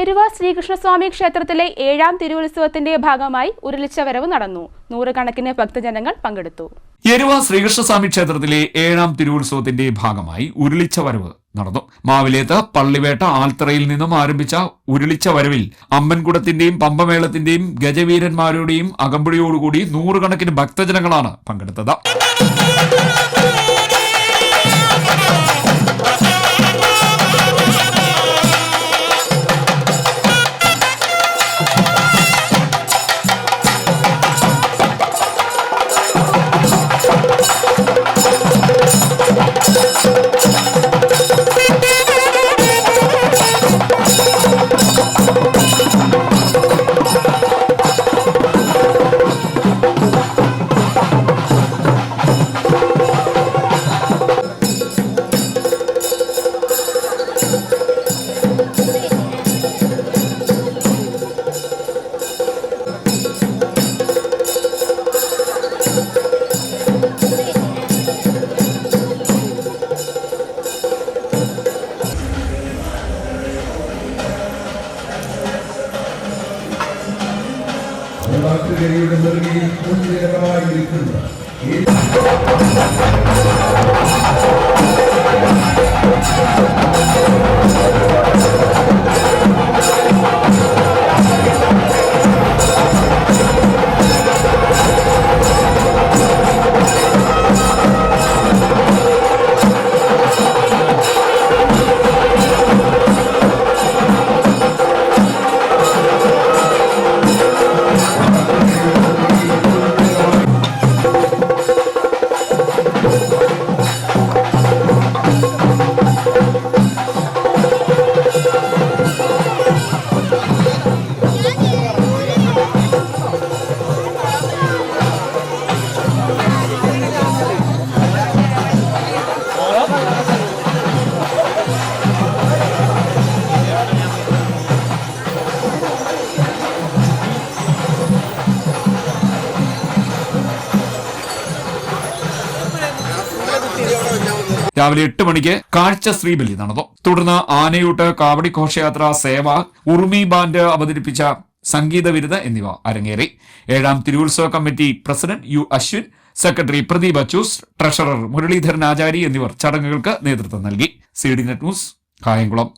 എരുവ ശ്രീകൃഷ്ണസ്വാമി ക്ഷേത്രത്തിലെ 7ാം തിരുവുത്സവത്തിന്റെ ഭാഗമായി ഉരുളിച്ചവരവ് നടന്നു. നൂറുകണക്കിന് ഭക്തജനങ്ങൾ പങ്കെടുത്തു. എരുവ ശ്രീകൃഷ്ണസ്വാമി ക്ഷേത്രത്തിലെ 7ാം തിരുവുത്സവത്തിന്റെ ഭാഗമായി ഉരുളിച്ചവരവ് നടന്നു. മാവിലേത്ത് പള്ളിവേട്ട ആൽത്തറയിൽ നിന്നും ആരംഭിച്ച ഉരുളിച്ചവരവിൽ അമ്പൻകുടത്തിന്റെയും പമ്പമേളത്തിന്റെയും ഗജവീരന്മാരുടെയും അകമ്പടിയോടുകൂടി നൂറുകണക്കിന് ഭക്തജനങ്ങളാണ് പങ്കെടുത്തത്. നാട്ടുകരയുടെ നെറുകയിൽ മുൻനിരമായിരിക്കുന്ന രാവിലെ 8 മണിക്ക് കാഴ്ച ശ്രീബലി നടന്നു. തുടർന്ന് ആനയൂട്ട്, കാവടി ഘോഷയാത്ര, സേവ, ഉറുമി ബാൻഡ് അവതരിപ്പിച്ച സംഗീത വിരുന്ന് എന്നിവ അരങ്ങേറി. 7ാം തിരുവുത്സവ committee president U Ashwin, secretary Pradeep Achus, treasurer Muraleedharan Achari എന്നിവർ ചടങ്ങുകൾക്ക് നേതൃത്വം നൽകി. CDNet news, Kayamkulam.